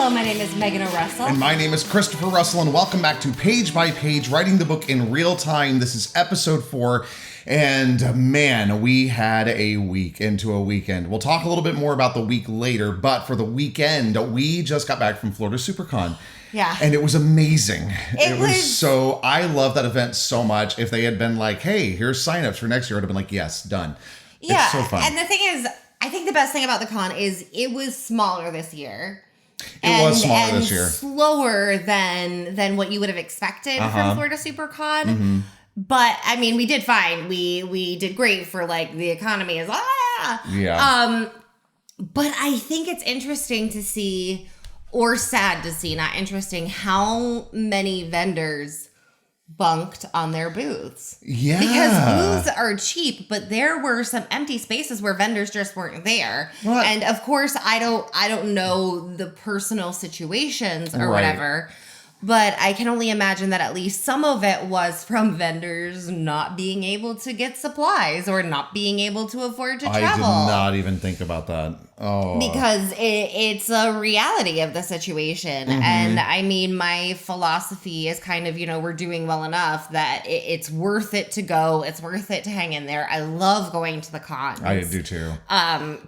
Hello, my name is Megan O'Russell. And my name is Christopher Russell, and welcome back to Page by Page, Writing the Book in Real Time. This is episode 4, and man, we had a week into a weekend. We'll talk a little bit more about the week later, but for the weekend, we just got back from Florida SuperCon. Yeah. And it was amazing. It was so, I love that event so much. If they had been like, hey, here's signups for next year, I would have been like, yes, done. Yeah. It's so fun. And the thing is, I think the best thing about the con is it was smaller this year. It was smaller this year. Slower than what you would have expected from Florida SuperCon. Mm-hmm. But I mean, we did fine. We did great for like the economy is Yeah. But I think it's interesting to see, or sad to see, not interesting, how many vendors bunked on their booths. Yeah. Because booths are cheap, but there were some empty spaces where vendors just weren't there. What? And of course, I don't know the personal situations or whatever, but I can only imagine that at least some of it was from vendors not being able to get supplies or not being able to afford to travel. I did not even think about that. Oh. Because it's a reality of the situation. Mm-hmm. And I mean, my philosophy is kind of, we're doing well enough that it's worth it to go. It's worth it to hang in there. I love going to the cons. I do too.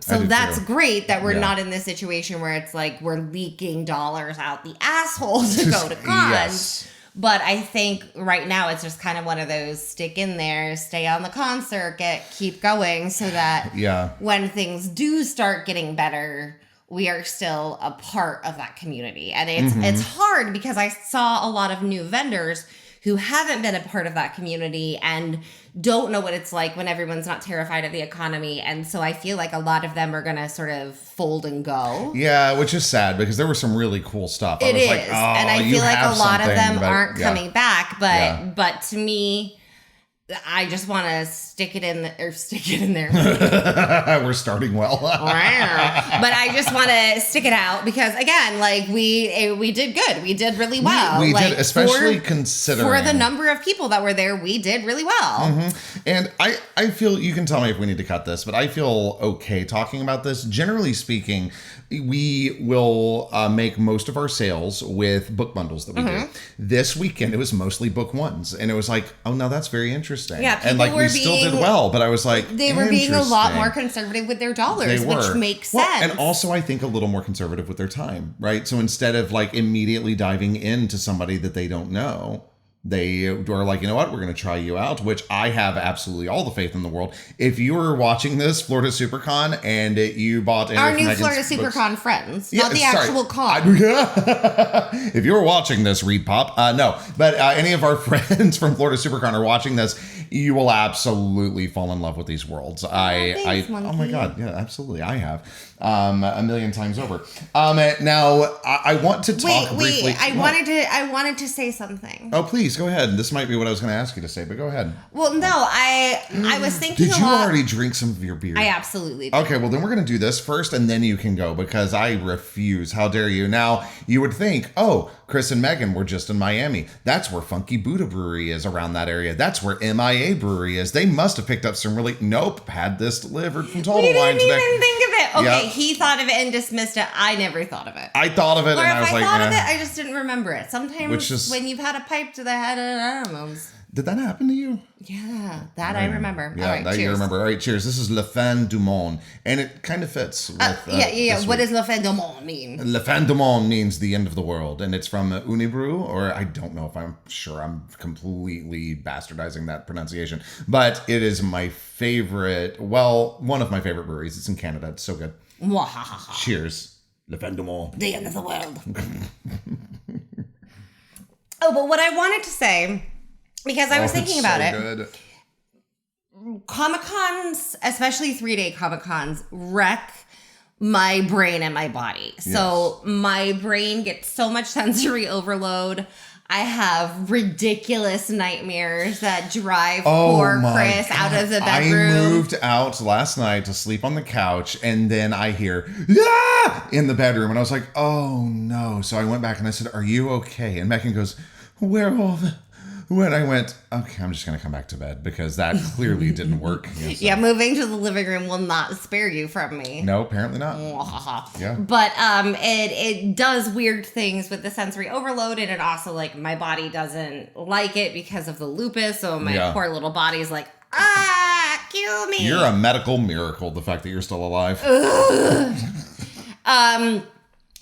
So that's great that we're not in this situation where it's like we're leaking dollars out the asshole to go to cons. Yes. But I think right now it's just kind of one of those stick in there, stay on the con circuit, keep going so that when things do start getting better, we are still a part of that community. And it's hard because I saw a lot of new vendors who haven't been a part of that community and don't know what it's like when everyone's not terrified of the economy. And so I feel like a lot of them are going to sort of fold and go. Yeah, which is sad because there was some really cool stuff. It is. And I feel like a lot of them aren't coming back. But to me, I just want to stick it in there. We're starting well. But I just want to stick it out because again, like we did good. We did really well. We like, did, especially considering for the number of people that were there, we did really well. Mm-hmm. And I feel, you can tell me if we need to cut this, but I feel okay talking about this. Generally speaking, we will make most of our sales with book bundles that we do. This weekend, it was mostly book ones. And it was like, oh, no, that's very interesting. Yeah, and like we still did well, but I was like, they were being a lot more conservative with their dollars, which makes sense. And also, I think a little more conservative with their time, right? So instead of like immediately diving into somebody that they don't know, they are like, you know what, we're going to try you out, which I have absolutely all the faith in the world. If you were watching this Florida SuperCon and you bought our new Florida SuperCon friends, not the actual con. If you were watching this, Reed Pop, no, but any of our friends from Florida SuperCon are watching this, you will absolutely fall in love with these worlds. Oh my God, yeah, absolutely, I have. A million times over. Now I want to talk briefly. Wait, I wanted to say something. Oh, please go ahead. This might be what I was going to ask you to say, but go ahead. Well, no, I was thinking. Did you already drink some of your beer? I absolutely did. Okay, well then we're going to do this first, and then you can go because I refuse. How dare you? Now you would think, oh, Chris and Megan were just in Miami. That's where Funky Buddha Brewery is around that area. That's where MIA Brewery is. They must have picked up some really. Nope, had this delivered from Total Wine today. We didn't even think of it. Okay, Yep. He thought of it and dismissed it. I never thought of it. I thought of it, or and I was like, if I thought of it, I just didn't remember it. Sometimes is, when you've had a pipe to the head of animals. Did that happen to you? Yeah, that I remember. Yeah, all right, that cheers. you remember. All right, cheers. This is Le Fin du Monde, and it kind of fits with What does Le Fin du Monde mean? Le Fin du Monde means the end of the world, and it's from Unibrew, or I don't know if I'm sure I'm completely bastardizing that pronunciation, but it is my favorite, well, one of my favorite breweries. It's in Canada. It's so good. Cheers. Le Fin du Monde. The end of the world. Oh, but what I wanted to say, because I was thinking about it. Good. Comic-Cons, especially 3-day Comic-Cons, wreck my brain and my body. So my brain gets so much sensory overload. I have ridiculous nightmares that drive poor Chris out of the bedroom. I moved out last night to sleep on the couch, and then I hear, "Yeah!" in the bedroom. And I was like, oh no. So I went back and I said, are you okay? And Megan goes, where are all when I went, okay, I'm just going to come back to bed because that clearly didn't work. Yeah, moving to the living room will not spare you from me. No, apparently not. Yeah. But it does weird things with the sensory overload, and it also, like, my body doesn't like it because of the lupus, so my poor little body's like, kill me. You're a medical miracle, the fact that you're still alive.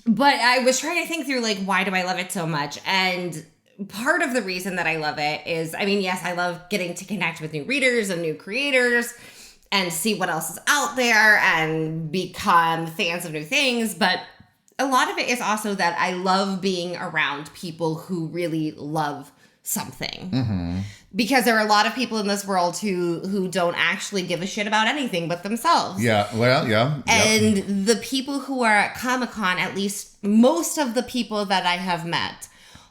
But I was trying to think through, like, why do I love it so much? And part of the reason that I love it is, I mean, yes, I love getting to connect with new readers and new creators and see what else is out there and become fans of new things. But a lot of it is also that I love being around people who really love something. Mm-hmm. Because there are a lot of people in this world who don't actually give a shit about anything but themselves. Yeah, well, yeah. And the people who are at Comic-Con, at least most of the people that I have met,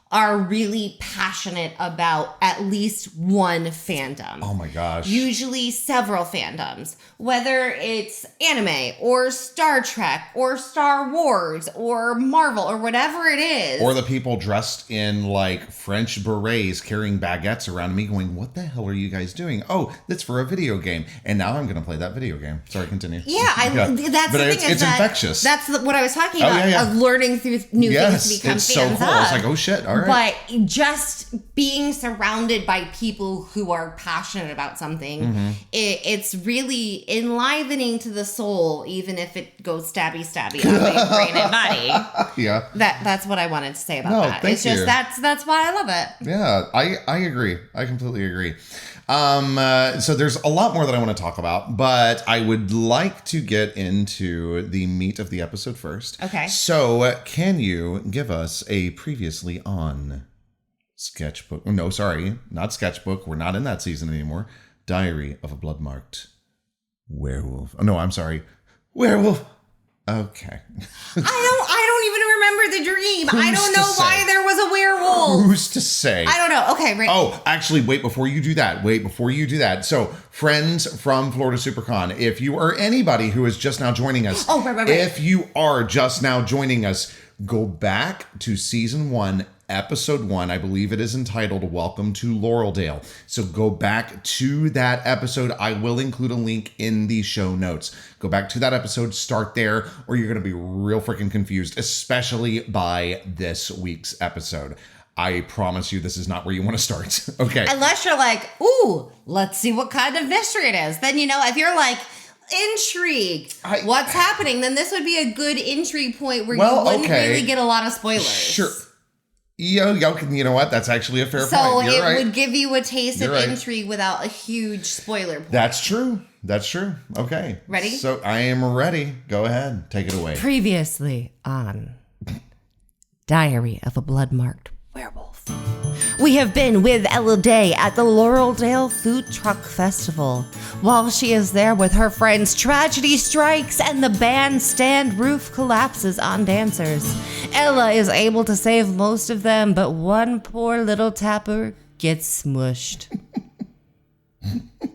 are really passionate about at least one fandom. Oh my gosh. Usually several fandoms. Whether it's anime or Star Trek or Star Wars or Marvel or whatever it is. Or the people dressed in like French berets carrying baguettes around me going, what the hell are you guys doing? Oh, that's for a video game. And now I'm going to play that video game. Sorry, continue. Yeah, that's the thing. It's infectious. That's what I was talking about, of learning through new things to become it's fans so cool. It's like, oh shit, all right. But just being surrounded by people who are passionate about something, it's really enlivening to the soul, even if it goes stabby on my brain and body. Yeah. That's what I wanted to say about that. It's just that's why I love it. Yeah, I agree. I completely agree. So there's a lot more that I want to talk about, but I would like to get into the meat of the episode first. Okay. So can you give us a previously on sketchbook? No, sorry, not sketchbook. We're not in that season anymore. Diary of a Blood-Marked Werewolf. Oh, no, I'm sorry. Werewolf. Okay. I don't even remember the dream. I don't know why there was a werewolf. Who's to say? I don't know. Okay, ready? Oh, actually, wait before you do that. So, friends from Florida SuperCon, if you are anybody who is just now joining us, right. If you are just now joining us, go back to season 1, episode 1. I believe it is entitled Welcome to Laureldale. So go back to that episode. I will include a link in the show notes. Go back to that episode, start there, or you're going to be real freaking confused, especially by this week's episode. I promise you this is not where you want to start. Okay. Unless you're like, ooh, let's see what kind of mystery it is. Then, if you're like, intrigued, what's happening, then this would be a good intrigue point where you wouldn't really get a lot of spoilers. Sure. You know what? That's actually a fair point. So it would give you a taste of intrigue without a huge spoiler point. That's true. Okay. Ready? So I am ready. Go ahead. Take it away. Previously on Diary of a Blood-Marked Werewolf. We have been with Ella Day at the Laureldale Food Truck Festival. While she is there with her friends, tragedy strikes and the bandstand roof collapses on dancers. Ella is able to save most of them, but one poor little tapper gets smushed.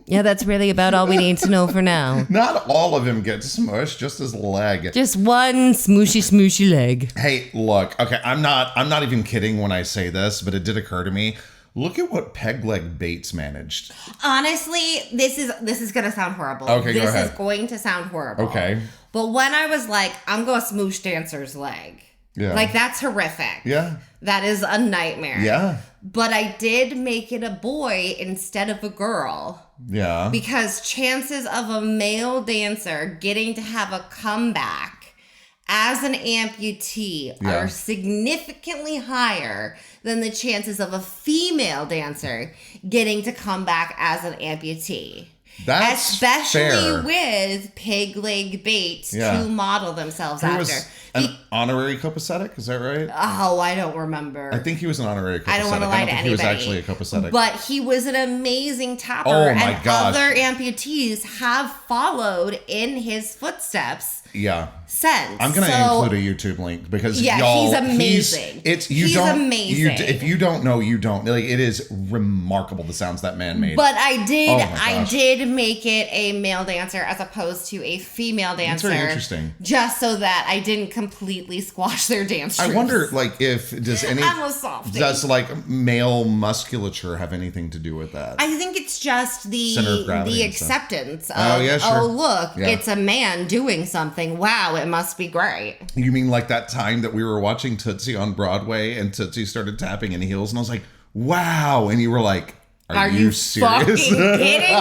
Yeah, that's really about all we need to know for now. Not all of him gets smushed, just his leg. Just one smooshy leg. Hey, look, okay, I'm not even kidding when I say this, but it did occur to me. Look at what Peg Leg Bates managed. Honestly, this is going to sound horrible. Okay, go ahead. This is going to sound horrible. Okay. But when I was like, I'm going to smoosh Dancer's leg. Yeah. Like, that's horrific. Yeah. That is a nightmare. Yeah. But I did make it a boy instead of a girl. Yeah. Because chances of a male dancer getting to have a comeback as an amputee are significantly higher than the chances of a female dancer getting to come back as an amputee. That's especially fair. With Peg Leg Bates to model themselves after. Was an honorary copacetic, is that right? Oh, I don't remember. I think he was an honorary copacetic. I don't want to lie to anybody. He was actually a copacetic. But he was an amazing tapper. Oh my gosh. Other amputees have followed in his footsteps sense. I'm going to include a YouTube link because y'all, he's amazing. He's amazing. If you don't know, you don't. Like, it is remarkable the sounds that man made. But I did make it a male dancer as opposed to a female dancer. That's very interesting. Just so that I didn't completely squash their dance troops. I wonder, like, does like male musculature have anything to do with that? I think it's just the acceptance of, look, it's a man doing something. Wow, it must be great. You mean like that time that we were watching Tootsie on Broadway and Tootsie started tapping in heels and I was like, wow. And you were like, are you serious? Fucking kidding me?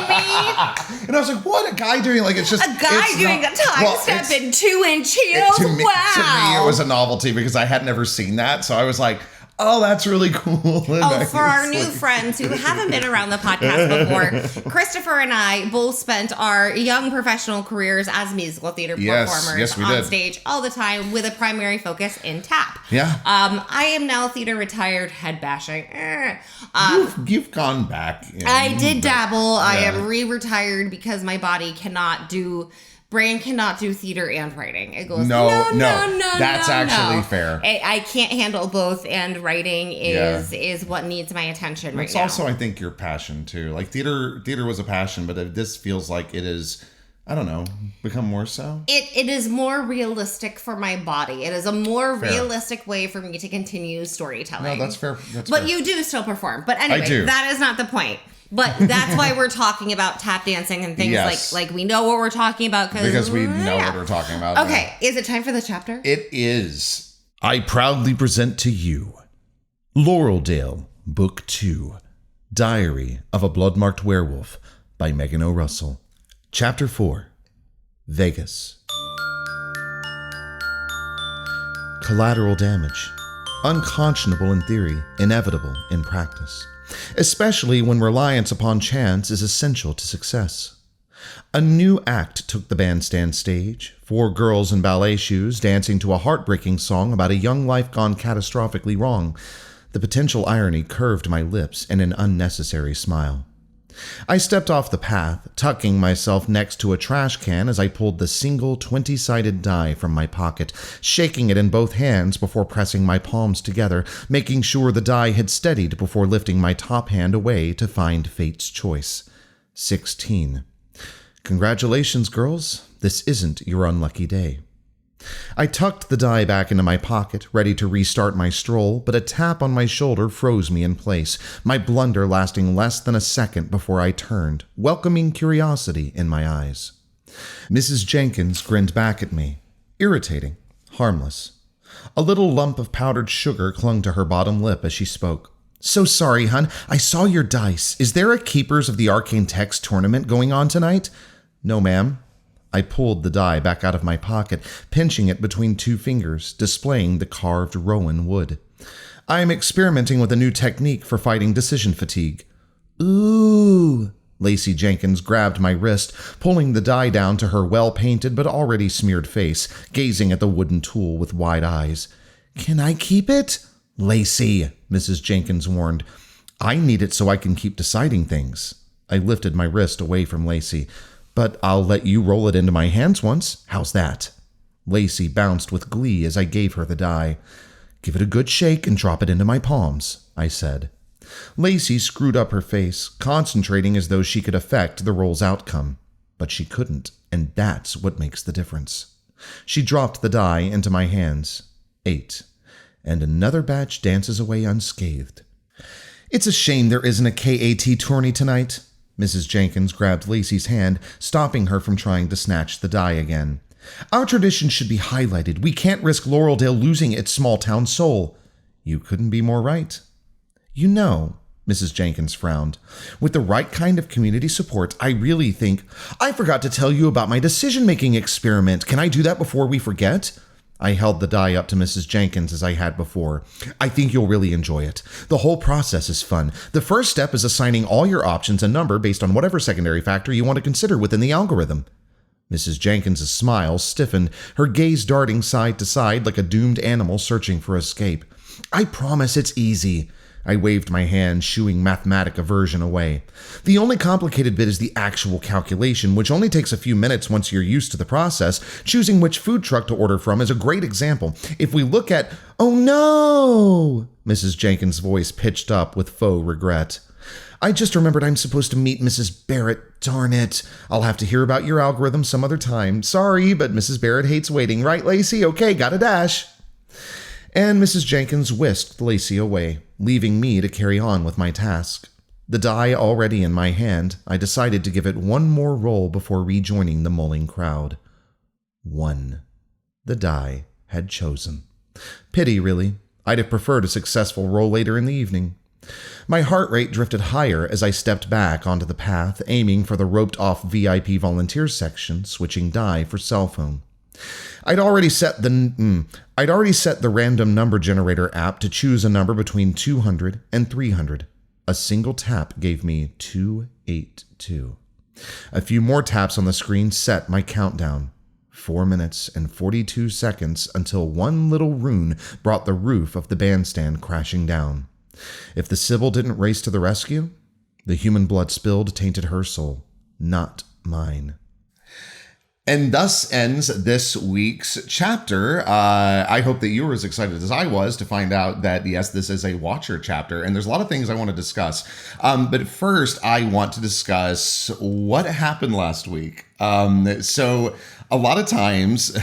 And I was like, what? A guy doing like, it's just a guy doing a time step in 2-inch heels? To me, it was a novelty because I had never seen that. So I was like, oh, that's really cool. For our new friends who haven't been around the podcast before, Christopher and I both spent our young professional careers as musical theater performers on stage all the time with a primary focus in tap. Yeah. I am now theater retired, head bashing. You've gone back. I did dabble. Yeah. I am re-retired because my body brain cannot do theater and writing. It goes, no. That's actually fair. I can't handle both, and writing is what needs my attention right now. It's also, I think, your passion, too. Like, theater was a passion, but this feels like it is, I don't know, become more so? It is more realistic for my body. It is a more realistic way for me to continue storytelling. No, that's fair. But you do still perform. But anyway, that is not the point. But that's why we're talking about tap dancing and things like we know what we're talking about because we know what we're talking about. Okay, is it time for the chapter? It is. I proudly present to you Laureldale, Book 2, Diary of a Blood-Marked Werewolf by Megan O. Russell. Chapter 4, Vegas. Collateral damage. Unconscionable in theory, inevitable in practice. Especially when reliance upon chance is essential to success. A new act took the bandstand stage, 4 girls in ballet shoes dancing to a heartbreaking song about a young life gone catastrophically wrong. The potential irony curved my lips in an unnecessary smile. I stepped off the path, tucking myself next to a trash can as I pulled the single 20-sided die from my pocket, shaking it in both hands before pressing my palms together, making sure the die had steadied before lifting my top hand away to find fate's choice. 16. Congratulations, girls. This isn't your unlucky day. I tucked the die back into my pocket, ready to restart my stroll, but a tap on my shoulder froze me in place, my blunder lasting less than a second before I turned, welcoming curiosity in my eyes. Mrs. Jenkins grinned back at me. Irritating, harmless. A little lump of powdered sugar clung to her bottom lip as she spoke. So sorry, hun. I saw your dice. Is there a Keepers of the Arcane Text tournament going on tonight? No, ma'am. I pulled the die back out of my pocket, pinching it between 2 fingers, displaying the carved rowan wood. I am experimenting with a new technique for fighting decision fatigue. Ooh. Lacey Jenkins grabbed my wrist, pulling the die down to her well-painted but already smeared face, gazing at the wooden tool with wide eyes. Can I keep it? Lacey, Mrs. Jenkins warned. I need it so I can keep deciding things. I lifted my wrist away from Lacey. But I'll let you roll it into my hands once. How's that? Lacey bounced with glee as I gave her the die. Give it a good shake and drop it into my palms, I said. Lacey screwed up her face, concentrating as though she could affect the roll's outcome. But she couldn't, and that's what makes the difference. She dropped the die into my hands. 8. And another batch dances away unscathed. It's a shame there isn't a KAT tourney tonight. Mrs. Jenkins grabbed Lacey's hand, stopping her from trying to snatch the die again. Our tradition should be highlighted. We can't risk Laureldale losing its small-town soul. You couldn't be more right. You know, Mrs. Jenkins frowned, with the right kind of community support, I really think... I forgot to tell you about my decision-making experiment. Can I do that before we forget? I held the die up to Mrs. Jenkins as I had before. I think you'll really enjoy it. The whole process is fun. The first step is assigning all your options a number based on whatever secondary factor you want to consider within the algorithm. Mrs. Jenkins' smile stiffened, her gaze darting side to side like a doomed animal searching for escape. I promise it's easy. I waved my hand, shooing mathematic aversion away. The only complicated bit is the actual calculation, which only takes a few minutes once you're used to the process. Choosing which food truck to order from is a great example. If we look at... Oh no! Mrs. Jenkins' voice pitched up with faux regret. I just remembered I'm supposed to meet Mrs. Barrett. Darn it. I'll have to hear about your algorithm some other time. Sorry, but Mrs. Barrett hates waiting. Right, Lacey? Okay, gotta dash. And Mrs. Jenkins whisked Lacey away, leaving me to carry on with my task. The die already in my hand, I decided to give it one more roll before rejoining the mulling crowd. 1. The die had chosen. Pity, really. I'd have preferred a successful roll later in the evening. My heart rate drifted higher as I stepped back onto the path, aiming for the roped-off VIP volunteers section, switching die for cell phone. I'd already set the random number generator app to choose a number between 200 and 300. A single tap gave me 282. A few more taps on the screen set my countdown. 4 minutes and 42 seconds until one little rune brought the roof of the bandstand crashing down. If the Sybil didn't race to the rescue, the human blood spilled tainted her soul, not mine. And thus ends this week's chapter. I hope that you were as excited as I was to find out that, yes, this is a Watcher chapter, and there's a lot of things I want to discuss. But first, I want to discuss what happened last week. So a lot of times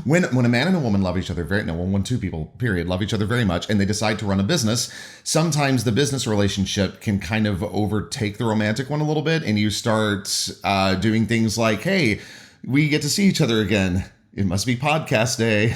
when a man and a woman love each other when two people, period, love each other very much, and they decide to run a business, sometimes the business relationship can kind of overtake the romantic one a little bit, and you start doing things like, hey, we get to see each other again. It must be podcast day.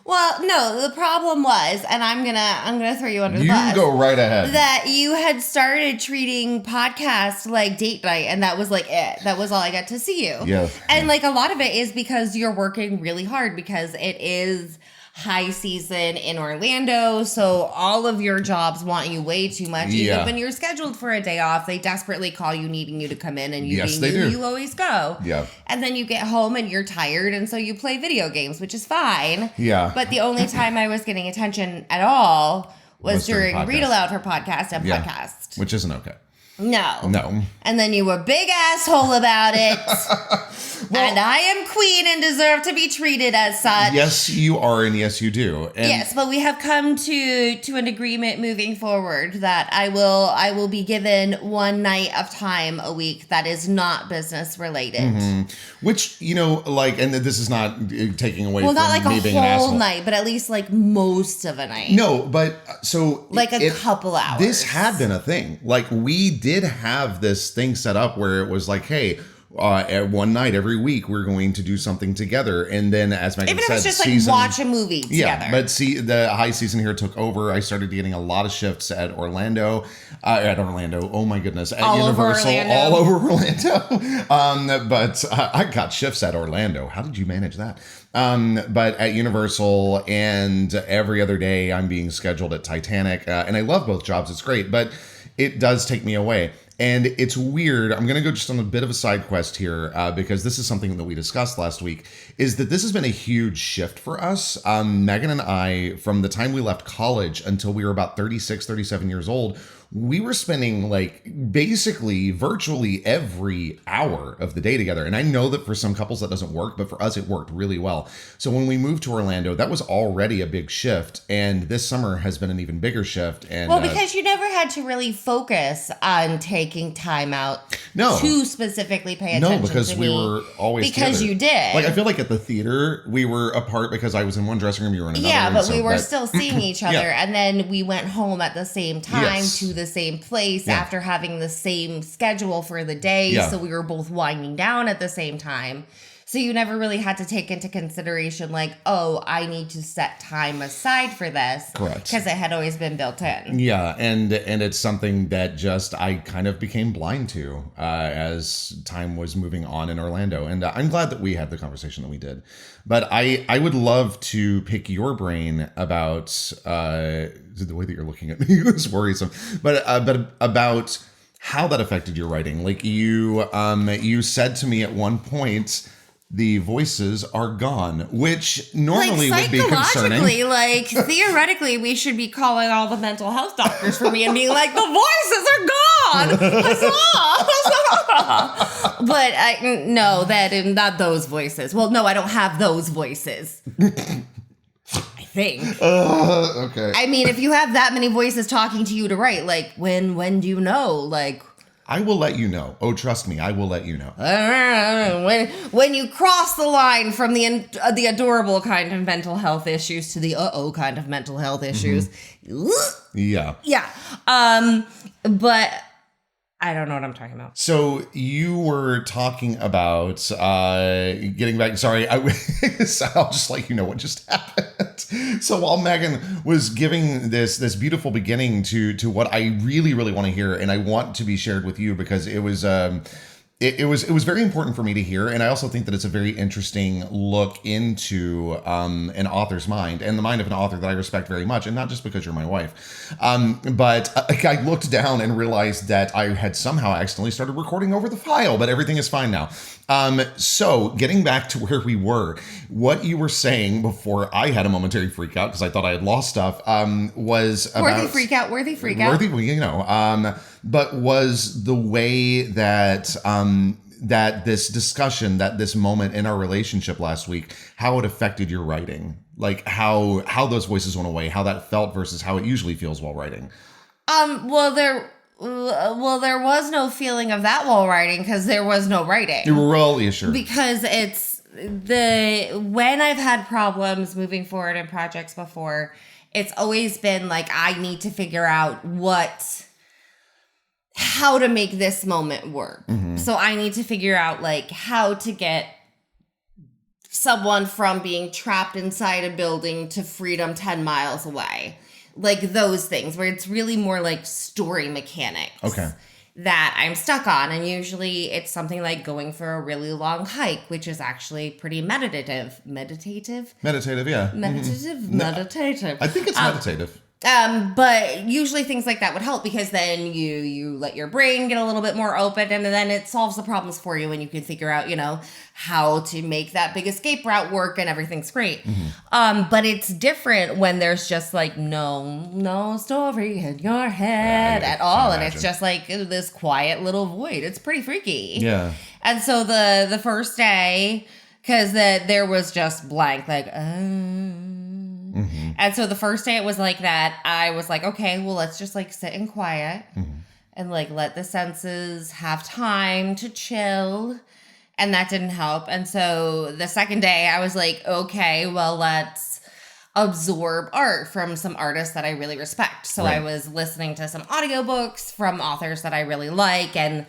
Well, no, the problem was, and I'm gonna throw you under the bus. You go right ahead. That you had started treating podcasts like date night, and that was like it. That was all I got to see you. Yeah. And like a lot of it is because you're working really hard because it is high season in Orlando, so all of your jobs want you way too much. Yeah. Even when you're scheduled for a day off, they desperately call you needing you to come in, and yes, they do. You always go. Yeah. And then you get home and you're tired, and so you play video games, which is fine. Yeah. But the only time I was getting attention at all was during Read Aloud for podcast and podcast. Which isn't okay. No. And then you were big asshole about it. Well, and I am queen and deserve to be treated as such. Yes, you are, and yes, you do. And yes, but we have come to an agreement moving forward that I will be given one night of time a week that is not business related. Mm-hmm. Which, and this is not taking away from not like me being an asshole. A whole night, but at least like most of a night. No, but so like a couple hours. This had been a thing. Like we did have this thing set up where it was like, hey, one night every week we're going to do something together, and then as Megan said, even if it's just like watch a movie together. Yeah, but see, the high season here took over. I started getting a lot of shifts at Orlando. Oh my goodness, at Universal, all over Orlando. But I got shifts at Orlando. How did you manage that? But at Universal, and every other day I'm being scheduled at Titanic, and I love both jobs. It's great, but it does take me away. And it's weird. I'm going to go just on a bit of a side quest here because this is something that we discussed last week, is that this has been a huge shift for us. Megan and I, from the time we left college until we were about 36, 37 years old, we were spending like basically virtually every hour of the day together. And I know that for some couples that doesn't work, but for us, it worked really well. So when we moved to Orlando, that was already a big shift. And this summer has been an even bigger shift. And well, because you never had to really focus on taking time out to specifically pay attention to me. No, because we were always because together. You did. Like, I feel like at the theater, we were apart because I was in one dressing room, you were in another. Yeah, but we were still seeing each other. Yeah. And then we went home at the same time to the same place after having the same schedule for the day. Yeah. So we were both winding down at the same time. So you never really had to take into consideration like, oh, I need to set time aside for this. Correct. Because it had always been built in. Yeah, and it's something that just I kind of became blind to as time was moving on in Orlando. And I'm glad that we had the conversation that we did. But I would love to pick your brain about the way that you're looking at me is worrisome. But about how that affected your writing. Like you said to me at one point the voices are gone, which normally would be concerning. Like, theoretically, we should be calling all the mental health doctors for me and being like, the voices are gone! Huzzah! But no, not those voices. Well, no, I don't have those voices. I think. Okay. I mean, if you have that many voices talking to you to write, like, when do you know? Like... I will let you know. Oh, trust me, I will let you know. When you cross the line from the adorable kind of mental health issues to the kind of mental health issues. Mm-hmm. Yeah. Yeah. But I don't know what I'm talking about. So you were talking about getting back. Sorry, I'll just let you know what just happened. So while Megan was giving this beautiful beginning to what I really, really want to hear, and I want to be shared with you because it was it was very important for me to hear, and I also think that it's a very interesting look into an author's mind and the mind of an author that I respect very much, and not just because you're my wife. But I looked down and realized that I had somehow accidentally started recording over the file, but everything is fine now. So getting back to where we were, what you were saying before I had a momentary freak out because I thought I had lost stuff, was about... Worthy freak out. But was the way that that this discussion, that this moment in our relationship last week, how it affected your writing, like how those voices went away, how that felt versus how it usually feels while writing. Well, there was no feeling of that while writing because there was no writing. Really, sure. Because when I've had problems moving forward in projects before, it's always been like I need to figure out how to make this moment work. Mm-hmm. So I need to figure out like how to get someone from being trapped inside a building to freedom 10 miles away. Like those things where it's really more like story mechanics. Okay. That I'm stuck on. And usually it's something like going for a really long hike, which is actually pretty meditative. Meditative, yeah. Meditative. I think it's meditative. But usually things like that would help because then you let your brain get a little bit more open and then it solves the problems for you and you can figure out, how to make that big escape route work and everything's great. Mm-hmm. But it's different when there's just like no story in your head at all. And it's just like this quiet little void. It's pretty freaky. Yeah. And so the first day, because there was just blank, like, Mm-hmm. And so the first day it was like that, I was like, okay, well, let's just like sit in quiet and like let the senses have time to chill. And that didn't help. And so the second day I was like, okay, well, let's absorb art from some artists that I really respect. So I was listening to some audiobooks from authors that I really like and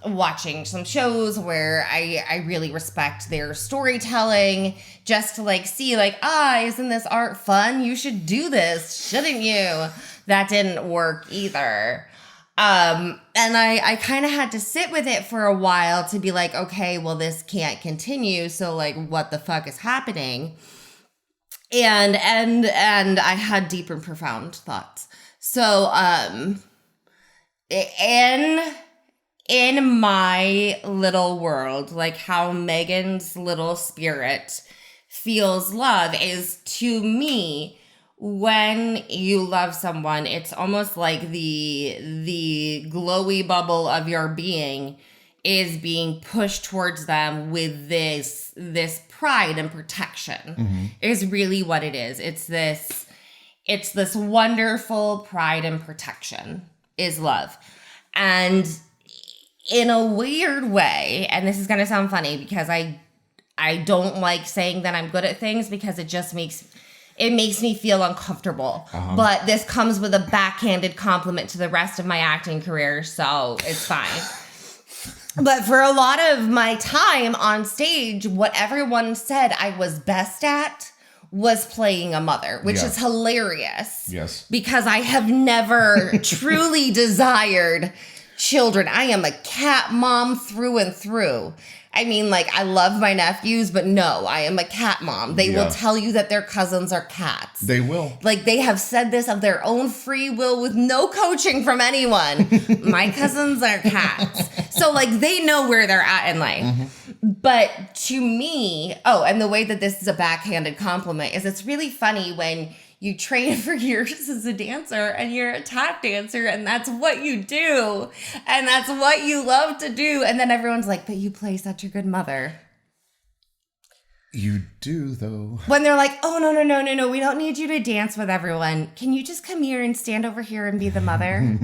watching some shows where I really respect their storytelling just to like see like, isn't this art fun? You should do this, shouldn't you? That didn't work either. And I kind of had to sit with it for a while to be like, okay, well, this can't continue. So like, what the fuck is happening? And I had deep and profound thoughts. So, in my little world, like how Megan's little spirit feels love is, to me, when you love someone, it's almost like the glowy bubble of your being is being pushed towards them with this pride and protection is really what it is. It's this wonderful pride and protection is love. And in a weird way, and this is going to sound funny because I don't like saying that I'm good at things because it just makes me feel uncomfortable. But this comes with a backhanded compliment to the rest of my acting career, so it's fine. But for a lot of my time on stage, what everyone said I was best at was playing a mother, which is hilarious. Yes. Because I have never truly desired children. I am a cat mom through and through. I mean, like, I love my nephews, but no, I am a cat mom. They will tell you that their cousins are cats. They will. Like, they have said this of their own free will with no coaching from anyone. My cousins are cats. So, like, they know where they're at in life. But to me, and the way that this is a backhanded compliment is it's really funny when you train for years as a dancer and you're a tap dancer and that's what you do and that's what you love to do. And then everyone's like, but you play such a good mother. You do, though. When they're like, oh, no, we don't need you to dance with everyone. Can you just come here and stand over here and be the mother?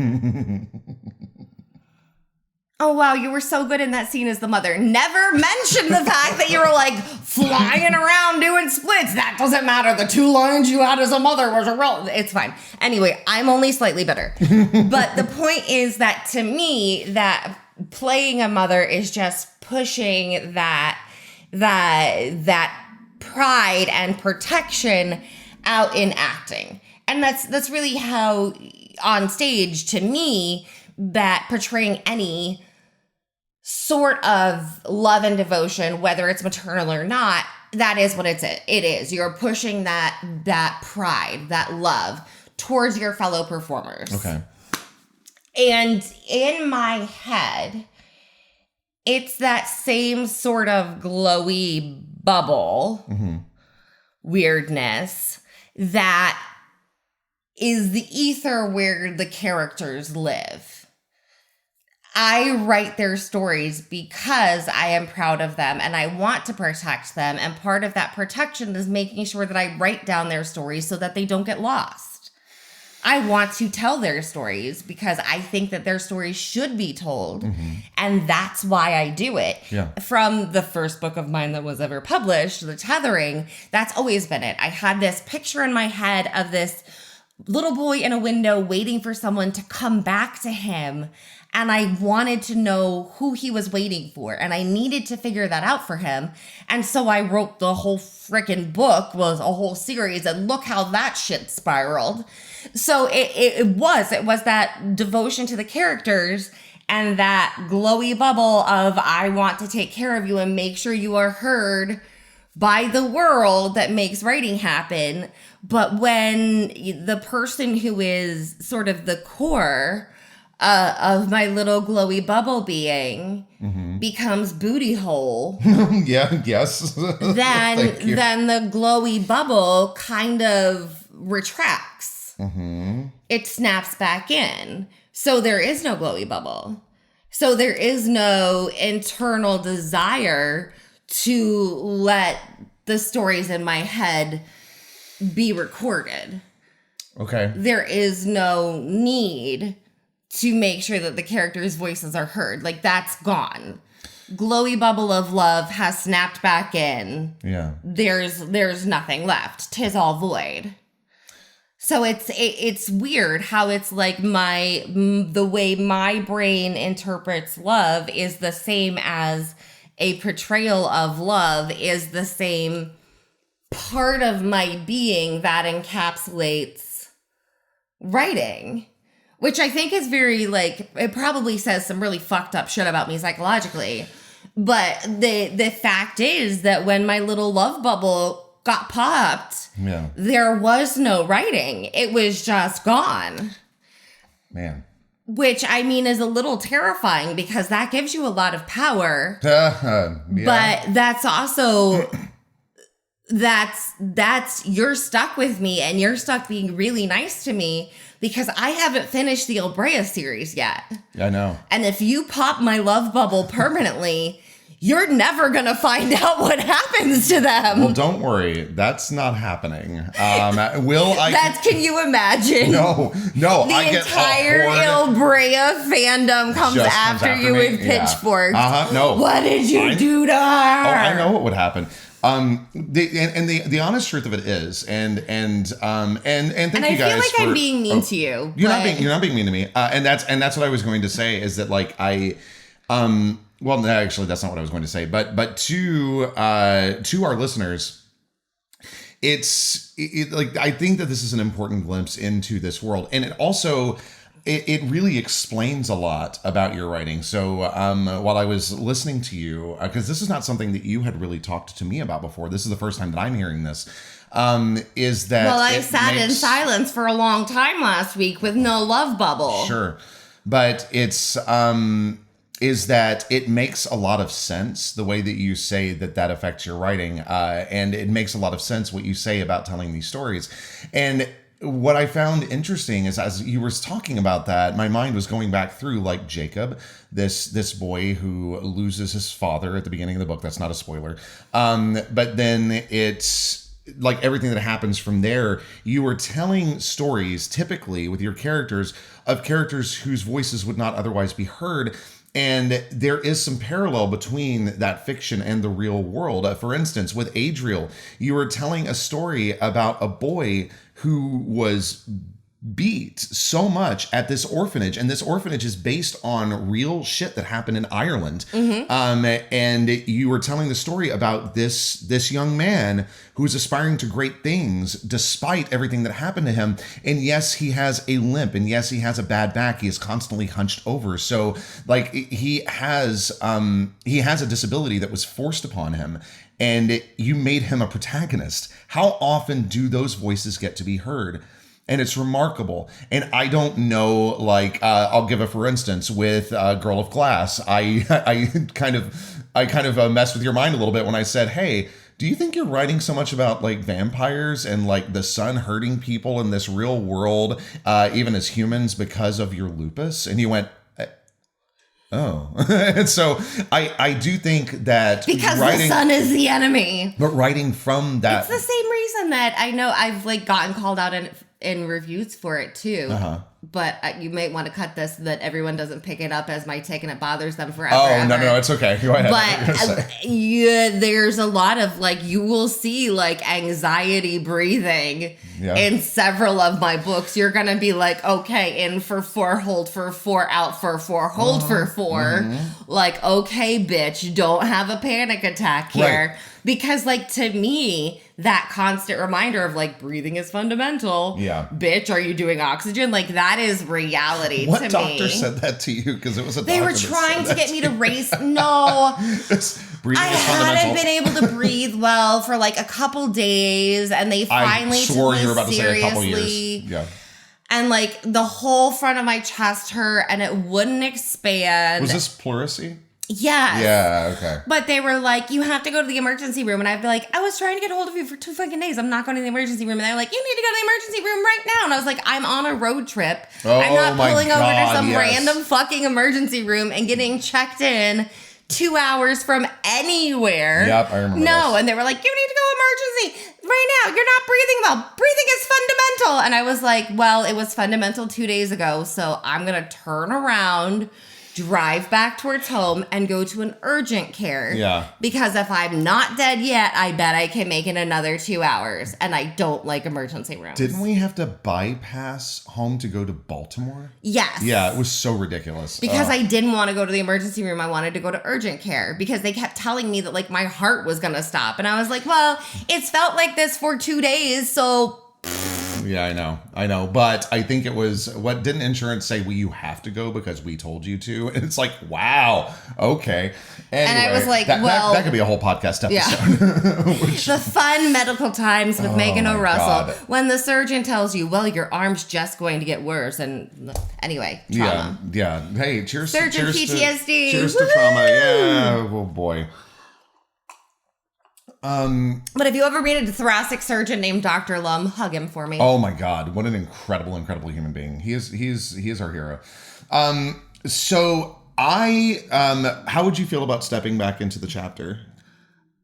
Oh, wow, you were so good in that scene as the mother. Never mention the fact that you were like flying around doing splits. That doesn't matter. The 2 lines you had as a mother was a real. It's fine. Anyway, I'm only slightly bitter. But the point is that to me, that playing a mother is just pushing that pride and protection out in acting. And that's really how on stage, to me, that portraying any sort of love and devotion, whether it's maternal or not, that is what it is. You're pushing that pride, that love towards your fellow performers. Okay. And in my head, it's that same sort of glowy bubble weirdness that is the ether where the characters live. I write their stories because I am proud of them and I want to protect them. And part of that protection is making sure that I write down their stories so that they don't get lost. I want to tell their stories because I think that their stories should be told. And that's why I do it. Yeah. From the first book of mine that was ever published, The Tethering, that's always been it. I had this picture in my head of this little boy in a window waiting for someone to come back to him. And I wanted to know who he was waiting for. And I needed to figure that out for him. And so I wrote the whole freaking book, was a whole series. And look how that shit spiraled. So it was that devotion to the characters and that glowy bubble of I want to take care of you and make sure you are heard by the world that makes writing happen. But when the person who is sort of the core of my little glowy bubble being becomes booty hole. Yes. then the glowy bubble kind of retracts. It snaps back in. So there is no glowy bubble. So there is no internal desire to let the stories in my head be recorded. Okay. There is no need to make sure that the characters' voices are heard. Like, that's gone. Glowy bubble of love has snapped back in. Yeah. There's nothing left. 'Tis all void. So it's weird how it's like the way my brain interprets love is the same as a portrayal of love is the same part of my being that encapsulates writing. Which I think is very, like, it probably says some really fucked up shit about me psychologically. But the fact is that when my little love bubble got popped, there was no writing. It was just gone. Man. Which, I mean, is a little terrifying because that gives you a lot of power. But that's also... That's you're stuck with me and you're stuck being really nice to me because I haven't finished the Ilbrea series yet. I know. And if you pop my love bubble permanently, you're never going to find out what happens to them. Well, don't worry. That's not happening. Can you imagine? No. The entire Ilbrea fandom comes after you with pitchforks. No. What did you do to her? Oh, I know what would happen. The honest truth of it is, and thank you guys. And I feel like I'm being mean to you. You're not being mean to me. And that's what I was going to say is that like well, no, actually that's not what I was going to say, but to our listeners, it's like I think that this is an important glimpse into this world, and it also. It really explains a lot about your writing. So while I was listening to you, because this is not something that you had really talked to me about before. This is the first time that I'm hearing this. Is that well, I sat in silence for a long time last week with no love bubble. Sure, but it's is that it makes a lot of sense the way that you say that affects your writing. And it makes a lot of sense what you say about telling these stories. And what I found interesting is as you were talking about that, my mind was going back through like Jacob, this boy who loses his father at the beginning of the book. That's not a spoiler. But then it's like everything that happens from there. You were telling stories typically with your characters of characters whose voices would not otherwise be heard. And there is some parallel between that fiction and the real world. For instance, with Adriel, you were telling a story about a boy who was beat so much at this orphanage, and this orphanage is based on real shit that happened in Ireland. And you were telling the story about this young man who's aspiring to great things despite everything that happened to him. And yes, he has a limp, and yes, he has a bad back. He is constantly hunched over. So like he has a disability that was forced upon him. And you made him a protagonist. How often do those voices get to be heard? And it's remarkable. And I don't know, like, I'll give a for instance with Girl of Glass. I kind of messed with your mind a little bit when I said, hey, do you think you're writing so much about like vampires and like the sun hurting people in this real world, even as humans, because of your lupus? And you went, oh. And so I do think that because the sun is the enemy. But writing from that, it's the same reason that I know I've like gotten called out in reviews for it too. But you might want to cut this so that everyone doesn't pick it up as my take and it bothers them forever. Oh, no, it's okay. Go ahead. But yeah, there's a lot of like, you will see like anxiety breathing in several of my books. You're going to be like, okay, in for 4, hold for 4, out for 4, hold for 4. Like, okay, bitch, don't have a panic attack here. Right. Because like, to me, that constant reminder of like, breathing is fundamental. Yeah. Bitch, are you doing oxygen? Like, that is reality to me. What doctor said that to you? Because it was a doctor. They were trying to get me to race. No. Breathing is fundamental. I hadn't been able to breathe well for like a couple days, and they finally swore took you were me about to say a couple years. Yeah. And like the whole front of my chest hurt, and it wouldn't expand. Was this pleurisy? Yes. Yeah, okay. But they were like, you have to go to the emergency room. And I'd be like, I was trying to get a hold of you for 2 fucking days. I'm not going to the emergency room. And they're like, you need to go to the emergency room right now. And I was like, I'm on a road trip. I'm not pulling over to some random fucking emergency room and getting checked in 2 hours from anywhere. Yep, I remember this. And they were like, you need to go emergency right now. You're not breathing well. Breathing is fundamental. And I was like, well, it was fundamental 2 days ago. So I'm going to turn around, drive back towards home, and go to an urgent care. Yeah. Because if I'm not dead yet, I bet I can make it another 2 hours. And I don't like emergency rooms. Didn't we have to bypass home to go to Baltimore? Yes. Yeah, it was so ridiculous. Because I didn't want to go to the emergency room. I wanted to go to urgent care because they kept telling me that like my heart was going to stop. And I was like, well, it's felt like this for 2 days. So... Yeah, I know. But I think it was, what didn't insurance say? Well, you have to go because we told you to. And it's like, wow, okay. Anyway, and I was like, that could be a whole podcast episode. Yeah. The fun medical times with Megan O'Russell. God. When the surgeon tells you, well, your arm's just going to get worse. And anyway, trauma. Yeah. Hey, cheers. Surgeon PTSD. Cheers to trauma. Yeah. Oh boy. But if you ever meet a thoracic surgeon named Dr. Lum, hug him for me. Oh my God. What an incredible human being. He is our hero. So how would you feel about stepping back into the chapter?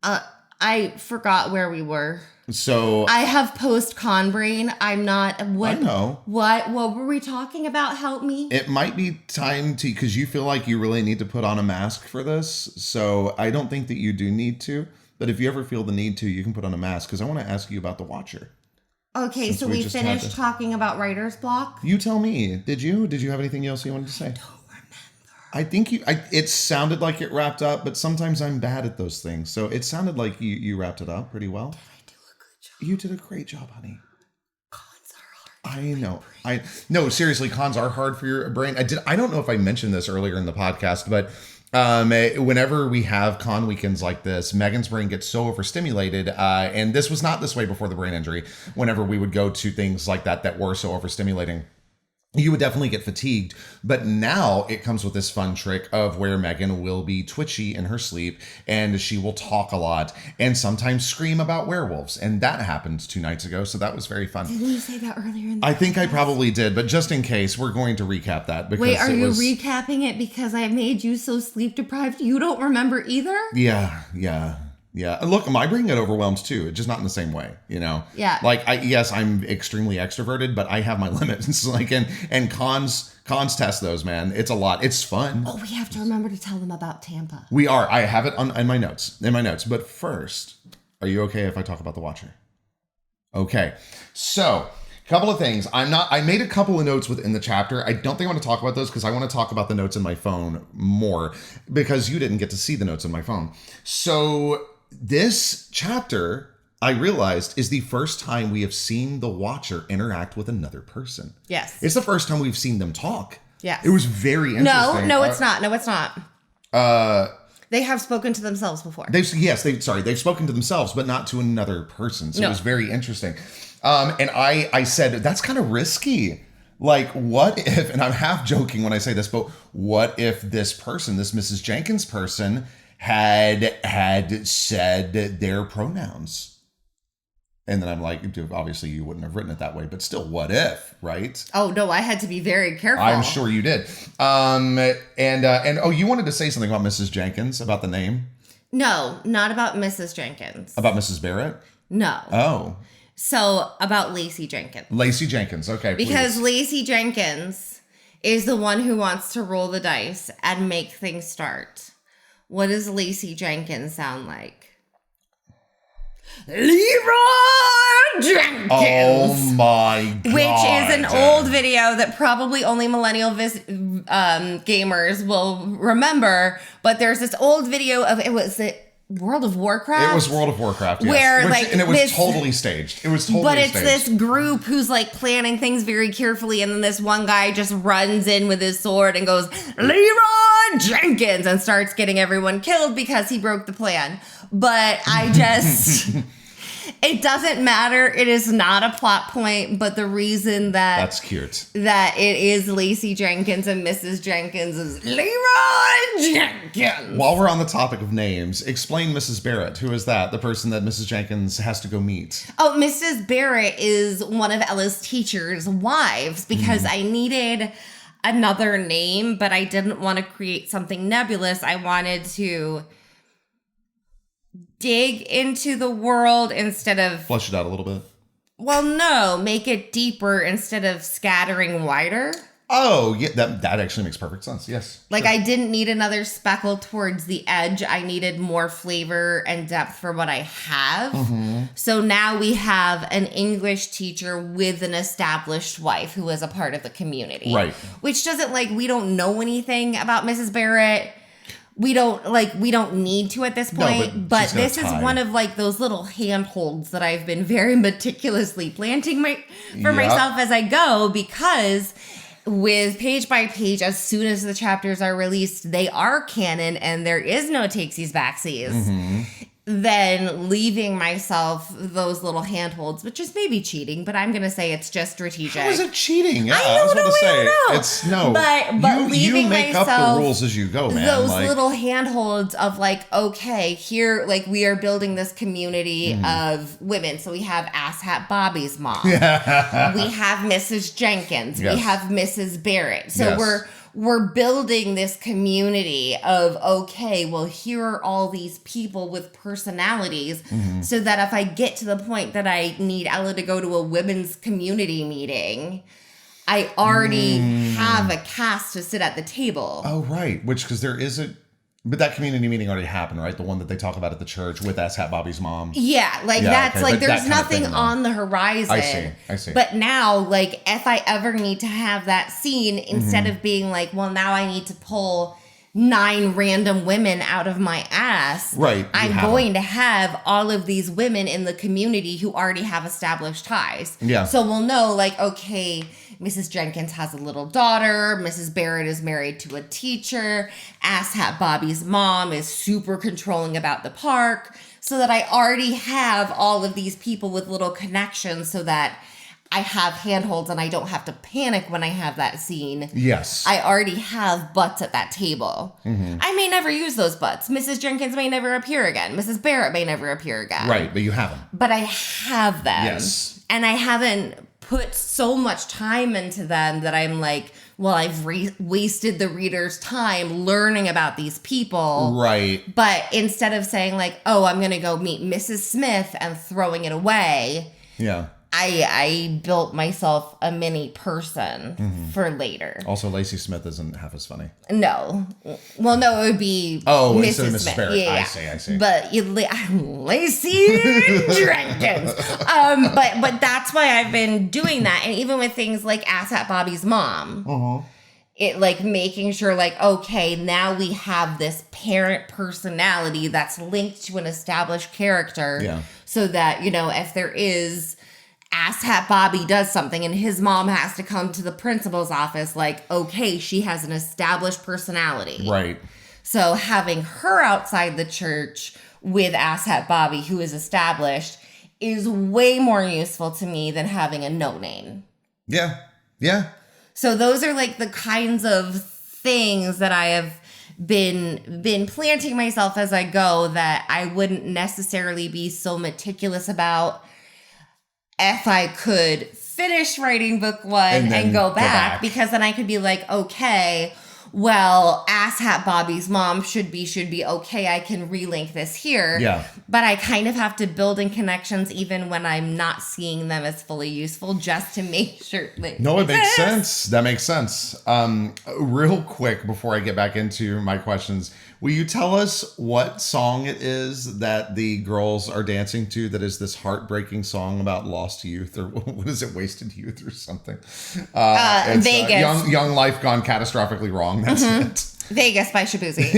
I forgot where we were. So I have post-con brain. I'm not. What, I know. What were we talking about? Help me. It might be time to, because you feel like you really need to put on a mask for this. So I don't think that you do need to. But if you ever feel the need to, you can put on a mask, because I want to ask you about The Watcher. Okay, so we finished talking about writer's block? You tell me. Did you have anything else you wanted to say? I don't remember. I think it sounded like it wrapped up, but sometimes I'm bad at those things. So it sounded like you wrapped it up pretty well. Did I do a good job? You did a great job, honey. Cons are hard. I know. No, seriously, cons are hard for your brain. I don't know if I mentioned this earlier in the podcast, but whenever we have con weekends like this, Megan's brain gets so overstimulated, and this was not this way before the brain injury. Whenever we would go to things like that were so overstimulating, you would definitely get fatigued. But now it comes with this fun trick of where Megan will be twitchy in her sleep and she will talk a lot and sometimes scream about werewolves. And that happened 2 nights ago. So that was very fun. Didn't you say that earlier in the I think I probably did, but just in case, we're going to recap that. Because wait, are you recapping it because I made you so sleep deprived you don't remember either? Yeah. Look, my brain got overwhelmed too. It's just not in the same way, you know? Yeah. Like, yes, I'm extremely extroverted, but I have my limits. Like, and cons test those, man. It's a lot. It's fun. Oh, we have to remember to tell them about Tampa. We are. I have it in my notes. But first, are you okay if I talk about The Watcher? Okay. So, couple of things. I made a couple of notes within the chapter. I don't think I want to talk about those because I want to talk about the notes in my phone more because you didn't get to see the notes in my phone. So, this chapter, I realized, is the first time we have seen the Watcher interact with another person. Yes. It's the first time we've seen them talk. Yes. It was very interesting. No, it's not. No, it's not. They have spoken to themselves before. They've spoken to themselves, but not to another person. So It was very interesting. And I said, that's kind of risky. Like, what if, and I'm half joking when I say this, but what if this person, this Mrs. Jenkins person, had said their pronouns? And then I'm like, obviously you wouldn't have written it that way, but still, what if, right? Oh, no, I had to be very careful. I'm sure you did. And you wanted to say something about Mrs. Jenkins, about the name? No, not about Mrs. Jenkins. About Mrs. Barrett? No. Oh. So, about Lacey Jenkins. Lacey Jenkins, okay, because please. Lacey Jenkins is the one who wants to roll the dice and make things start. What does Lacey Jenkins sound like? Leroy Jenkins! Oh my God. Which is an old video that probably only millennial gamers will remember. But there's this old video of, World of Warcraft? It was World of Warcraft, yes. Where, and it was totally staged. It was totally staged. But it's this group who's, like, planning things very carefully, and then this one guy just runs in with his sword and goes, Leroy Jenkins, and starts getting everyone killed because he broke the plan. But I just... It doesn't matter. It is not a plot point, but the reason that's cute. That it is Lacey Jenkins and Mrs. Jenkins is Leroy Jenkins. While we're on the topic of names, explain Mrs. Barrett. Who is that? The person that Mrs. Jenkins has to go meet. Oh, Mrs. Barrett is one of Ella's teacher's wives because I needed another name, but I didn't want to create something nebulous. I wanted to dig into the world instead of... Flesh it out a little bit. Well, no. Make it deeper instead of scattering wider. Oh, yeah. That actually makes perfect sense. Yes. Like, sure. I didn't need another speckle towards the edge. I needed more flavor and depth for what I have. Mm-hmm. So now we have an English teacher with an established wife who is a part of the community. Right. Which doesn't, like, we don't know anything about Mrs. Barrett. We don't need to at this point, no, but this is one of, like, those little handholds that I've been very meticulously planting for myself as I go, because with page by page, as soon as the chapters are released, they are canon and there is no takesies backsies. Mm-hmm. Then leaving myself those little handholds, which is maybe cheating, but I'm going to say it's just strategic. How is it cheating? Yeah, I was about to say. It's no. But leaving you make myself up the rules as you go, man. Those little handholds of, like, okay, here, like, we are building this community of women. So we have Asshat Bobby's mom. We have Mrs. Jenkins. Yes. We have Mrs. Barrett. So we're building this community of, okay, well, here are all these people with personalities so that if I get to the point that I need Ella to go to a women's community meeting, I already have a cast to sit at the table. Oh, right. Because there is but that community meeting already happened, right? The one that they talk about at the church with Asshat Bobby's mom. Yeah, that's okay. Like, there's nothing on the horizon. I see. But now, like, if I ever need to have that scene, instead of being like, well, now I need to pull 9 random women out of my ass. Right. I'm going to have all of these women in the community who already have established ties. Yeah. So we'll know, like, okay, Mrs. Jenkins has a little daughter. Mrs. Barrett is married to a teacher. Asshat Bobby's mom is super controlling about the park. So that I already have all of these people with little connections so that I have handholds and I don't have to panic when I have that scene. Yes. I already have butts at that table. I may never use those butts. Mrs. Jenkins may never appear again. Mrs. Barrett may never appear again. Right, but you have them. But I have them. Yes. And I haven't put so much time into them that I'm like, well, I've wasted the reader's time learning about these people. Right. But instead of saying like, oh, I'm going to go meet Mrs. Smith and throwing it away. Yeah. I built myself a mini person for later. Also, Lacey Smith isn't half as funny. No. Well, no, it would be Mrs. Barrett. Yeah. I see. But Lacey Jenkins. But that's why I've been doing that. And even with things like Asshat Bobby's mom. It like making sure like, okay, now we have this parent personality that's linked to an established character. Yeah. So that, if there is Asshat Bobby does something and his mom has to come to the principal's office, like, okay, she has an established personality. Right. So having her outside the church with Asshat Bobby, who is established, is way more useful to me than having a no name. Yeah. Yeah. So those are like the kinds of things that I have been planting myself as I go that I wouldn't necessarily be so meticulous about if I could finish writing book one and go back, because then I could be like, okay, well, Asshat Bobby's mom should be okay. I can relink this here. Yeah. But I kind of have to build in connections even when I'm not seeing them as fully useful, just to make sure. No, it makes sense. That makes sense. Real quick before I get back into my questions, will you tell us what song it is that the girls are dancing to that is this heartbreaking song about lost youth, or what is it, wasted youth or something? It's, Vegas. Young life gone catastrophically wrong. That's it. Vegas by Shabuzi.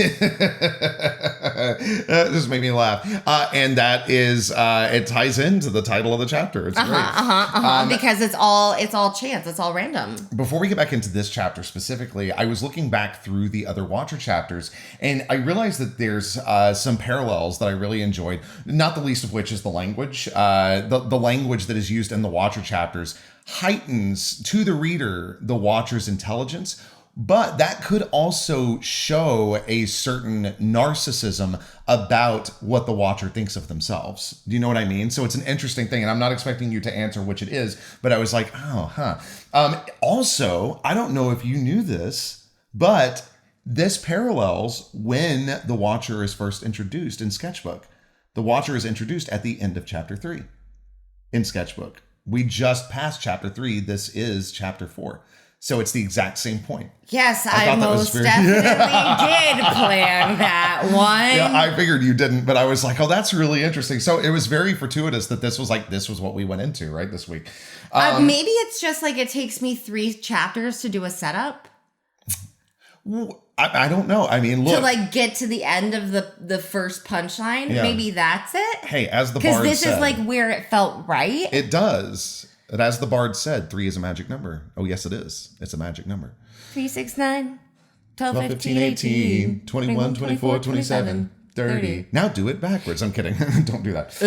This made me laugh. And that is, it ties into the title of the chapter. It's great. Because it's all chance. It's all random. Before we get back into this chapter specifically, I was looking back through the other Watcher chapters, and I realized that there's some parallels that I really enjoyed, not the least of which is the language. The language that is used in the Watcher chapters heightens to the reader the Watcher's intelligence, but that could also show a certain narcissism about what the Watcher thinks of themselves. Do you know what I mean? So it's an interesting thing, and I'm not expecting you to answer which it is, but I was like, also, I don't know if you knew this, but this parallels when the Watcher is first introduced in Sketchbook. The Watcher is introduced at the end of chapter 3 in Sketchbook. We just passed chapter 3. This is chapter 4. So it's the exact same point. Yes, I most definitely did plan that one. Yeah, I figured you didn't, but I was like, oh, that's really interesting. So it was very fortuitous that this was what we went into, right, this week. Maybe it's just like it takes me 3 chapters to do a setup. I don't know. I mean, look. To like get to the end of the first punchline. Yeah. Maybe that's it. Hey, as the bard said. Because this is like where it felt right. It does. And as the bard said, 3 is a magic number. Oh, yes, it is. It's a magic number. 3, 6, 9, 12, 15, 18, 21, 24, 27, 30. Now do it backwards. I'm kidding. Don't do that.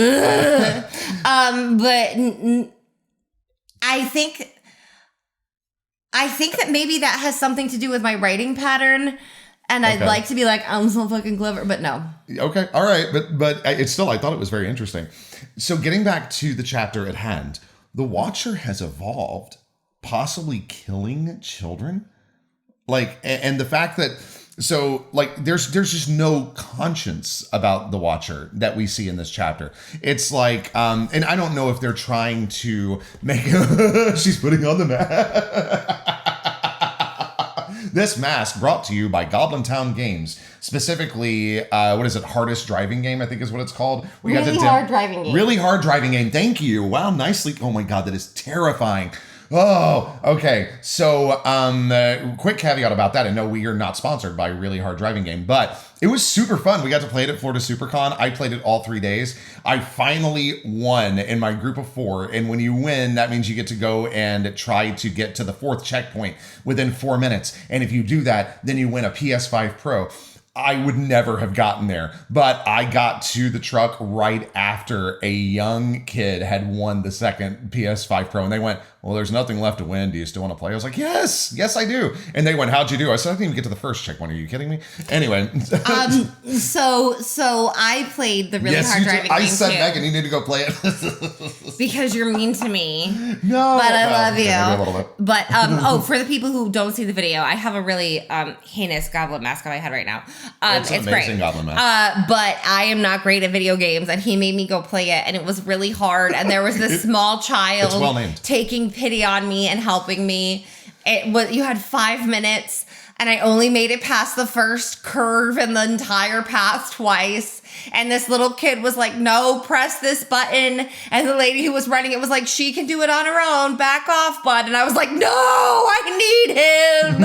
But I think that maybe that has something to do with my writing pattern. And I'd like to be like, I'm so fucking clever, but no. Okay. All right. But it's still, I thought it was very interesting. So getting back to the chapter at hand, the Watcher has evolved, possibly killing children. Like, and the fact that, so like, there's just no conscience about the Watcher that we see in this chapter. It's like, and I don't know if they're trying to make, she's putting on the mask. This mask brought to you by Goblin Town Games. Specifically, what is it? Hardest driving game, I think is what it's called. Really hard driving game. Really hard driving game. Thank you. Wow, nicely. Oh my God, that is terrifying. Oh, okay. So, quick caveat about that. I know we are not sponsored by Really Hard Driving Game, but it was super fun. We got to play it at Florida SuperCon. I played it all 3 days. I finally won in my group of 4. And when you win, that means you get to go and try to get to the 4th checkpoint within 4 minutes. And if you do that, then you win a PS5 Pro. I would never have gotten there, but I got to the truck right after a young kid had won the second PS5 Pro, and they went, well, there's nothing left to win. Do you still want to play? I was like, yes, I do. And they went, how'd you do? I said, I didn't even get to the first checkpoint. Are you kidding me? Anyway. So I played the really hard driving game I said, Megan, you need to go play it. Because you're mean to me. No. But I love you. A little bit. But, for the people who don't see the video, I have a really heinous goblin mask on my head right now. It's an amazing great. goblin mask. But I am not great at video games, and he made me go play it, and it was really hard. And there was this small child taking pity on me and helping me. You had 5 minutes, and I only made it past the first curve in the entire path twice. And this little kid was like, no, press this button. And the lady who was running it was like, she can do it on her own. Back off, bud. And I was like, no, I need him.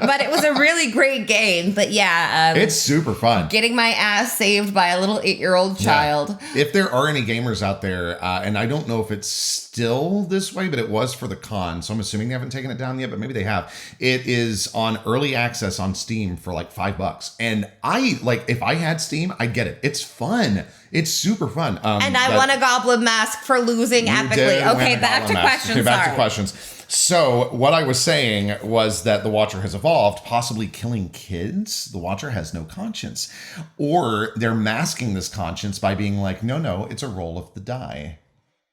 But it was a really great game. But yeah. It's super fun. Getting my ass saved by a little 8-year-old child. Yeah. If there are any gamers out there, and I don't know if it's still this way, but it was for the con. So I'm assuming they haven't taken it down yet, but maybe they have. It is on early access on Steam for like $5. And if I had Steam, I'd get it. It's fun. It's super fun. And I won a goblin mask for losing epically. Okay, back to questions. Okay, back to questions. So what I was saying was that the Watcher has evolved, possibly killing kids. The Watcher has no conscience. Or they're masking this conscience by being like, no, it's a roll of the die.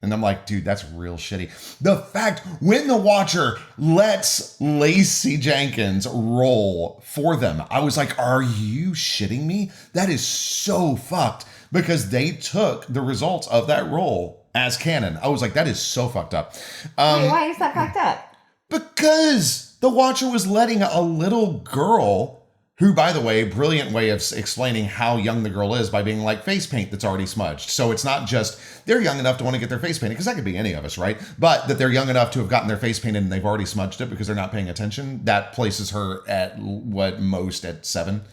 And I'm like, dude, that's real shitty. The fact when the Watcher lets Lacey Jenkins roll for them, I was like, are you shitting me? That is so fucked, because they took the results of that roll as canon. I was like, that is so fucked up. Wait, why is that fucked up? Because the Watcher was letting a little girl, who, by the way, brilliant way of explaining how young the girl is by being like face paint that's already smudged. So it's not just they're young enough to want to get their face painted, because that could be any of us, right? But that they're young enough to have gotten their face painted and they've already smudged it because they're not paying attention. That places her at most at 7,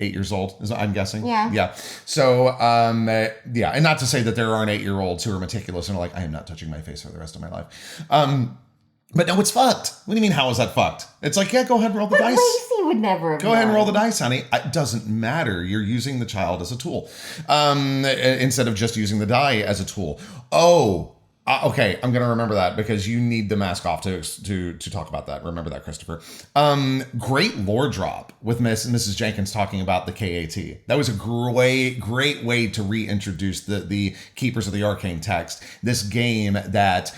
8 years old, I'm guessing. Yeah. So, and not to say that there aren't 8-year-olds who are meticulous and are like, I am not touching my face for the rest of my life. But no, it's fucked. What do you mean, how is that fucked? It's like, yeah, go ahead and roll the dice. Lacey would never have Go ahead and roll the dice, honey. It doesn't matter. You're using the child as a tool instead of just using the die as a tool. Okay, I'm going to remember that, because you need the mask off to talk about that. Remember that, Christopher. Great lore drop with Mrs. Jenkins talking about the KAT. That was a great way to reintroduce the Keepers of the Arcane text. This game that...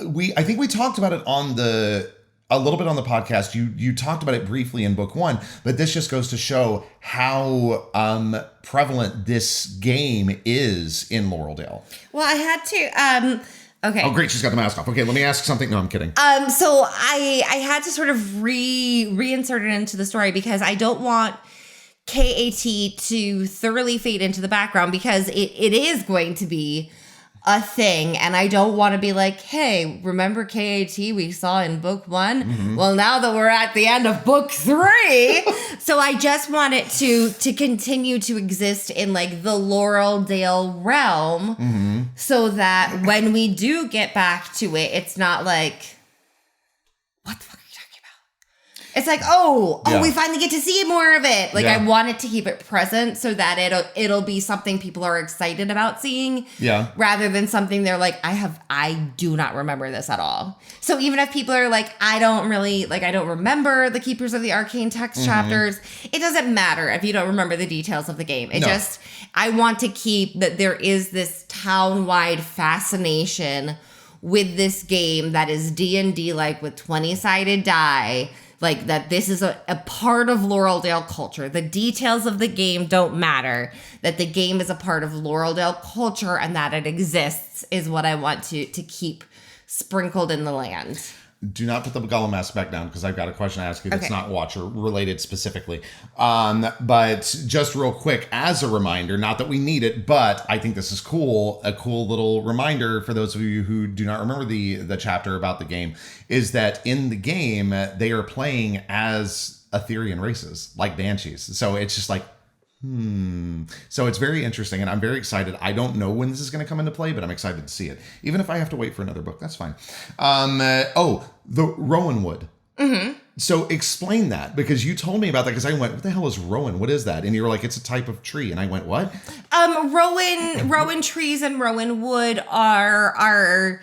I think we talked about it a little bit on the podcast. You talked about it briefly in book 1, but this just goes to show how prevalent this game is in Laureldale. Well, I had to okay. Oh, great, she's got the mask off. Okay, let me ask something. No, I'm kidding. So I had to sort of reinsert it into the story, because I don't want KAT to thoroughly fade into the background, because it is going to be a thing, and I don't want to be like, hey, remember KAT we saw in book 1? Mm-hmm. Well, now that we're at the end of book 3, so I just want it to continue to exist in like the Laureldale realm, mm-hmm. so that when we do get back to it, it's not like, what the fuck? It's like, we finally get to see more of it. Like, I wanted to keep it present so that it'll be something people are excited about seeing. Yeah. Rather than something they're like, I do not remember this at all. So even if people are like, I don't remember the Keepers of the Arcane text chapters, it doesn't matter if you don't remember the details of the game. I want to keep that there is this town-wide fascination with this game that is D&D like with 20-sided die. Like, that this is a part of Laureldale culture. The details of the game don't matter. That the game is a part of Laureldale culture, and that it exists is what I want to keep sprinkled in the land. Do not put the Gollum mask back down, because I've got a question to ask you that's not Watcher related specifically. But just real quick, as a reminder, not that we need it, but I think this is cool. A cool little reminder for those of you who do not remember the chapter about the game, is that in the game, they are playing as Etherian races, like Banshees. So it's just like, So it's very interesting, and I'm very excited. I don't know when this is going to come into play, but I'm excited to see it. Even if I have to wait for another book, that's fine. The Rowanwood. Mm-hmm. So explain that, because you told me about that, because I went, what the hell is Rowan? What is that? And you were like, it's a type of tree. And I went, what? Rowan trees and Rowan wood are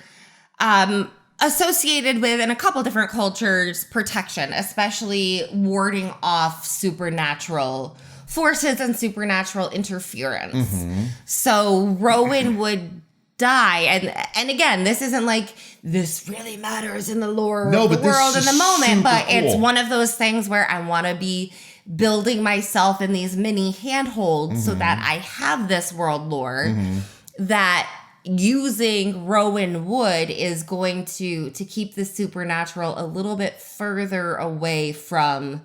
associated with, in a couple different cultures, protection, especially warding off supernatural forces and supernatural interference. So Rowan would die. And again, this isn't like this really matters in the lore of the world in the moment, but it's one of those things where I want to be building myself in these mini handholds so that I have this world lore that using Rowan wood is going to keep the supernatural a little bit further away from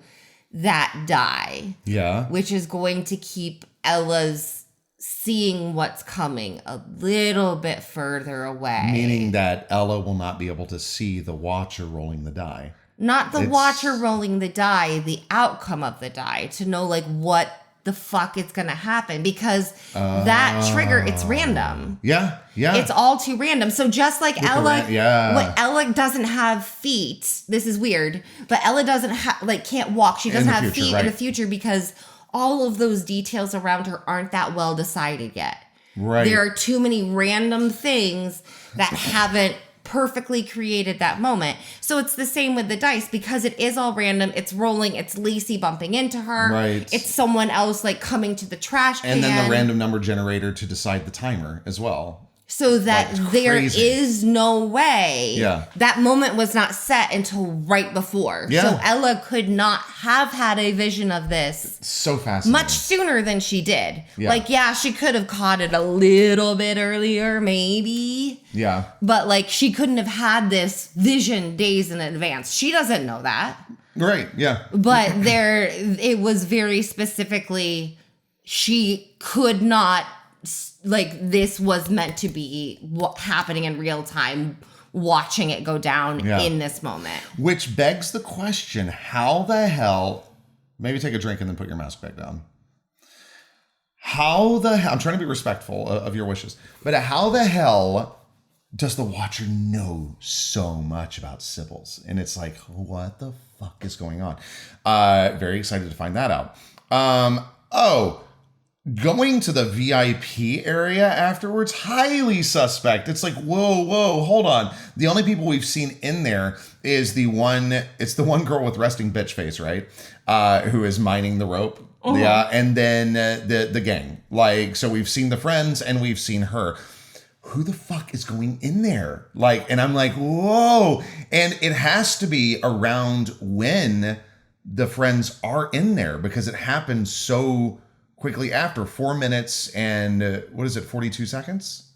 that die. Yeah. Which is going to keep Ella's seeing what's coming a little bit further away. Meaning that Ella will not be able to see the Watcher rolling the die. Not the Watcher rolling the die, the outcome of the die, to know like what the fuck is going to happen, because that trigger, it's random. Yeah, yeah. It's all too random. So just like With Ella, yeah. Ella doesn't have feet. This is weird, but Ella doesn't can't walk. She doesn't have feet in the future because all of those details around her aren't that well decided yet. Right. There are too many random things that haven't perfectly created that moment. So it's the same with the dice, because it is all random. It's rolling. It's Lacey bumping into her. Right. It's someone else like coming to the trash can. And then the random number generator to decide the timer as well. So that there is no way that moment was not set until right before. Yeah. So Ella could not have had a vision of this so fascinating. much sooner than she did. Yeah. Like, yeah, she could have caught it a little bit earlier, maybe. Yeah. But like, she couldn't have had this vision days in advance. She doesn't know that. Right, yeah. But it was very specifically, she could not, like, this was meant to be happening in real time, watching it go down in this moment. Which begs the question, how the hell, maybe take a drink and then put your mask back down. How the hell, I'm trying to be respectful of your wishes, but how the hell does the Watcher know so much about Sybils? And it's like, what the fuck is going on? Very excited to find that out. Going to the VIP area afterwards, highly suspect. It's like, whoa, hold on. The only people we've seen in there is the one girl with resting bitch face, right? Who is mining the rope. Uh-huh. Yeah, and then the gang. Like, so we've seen the friends and we've seen her. Who the fuck is going in there? Like, and I'm like, whoa. And it has to be around when the friends are in there, because it happens so quickly after. 4 minutes and 42 seconds?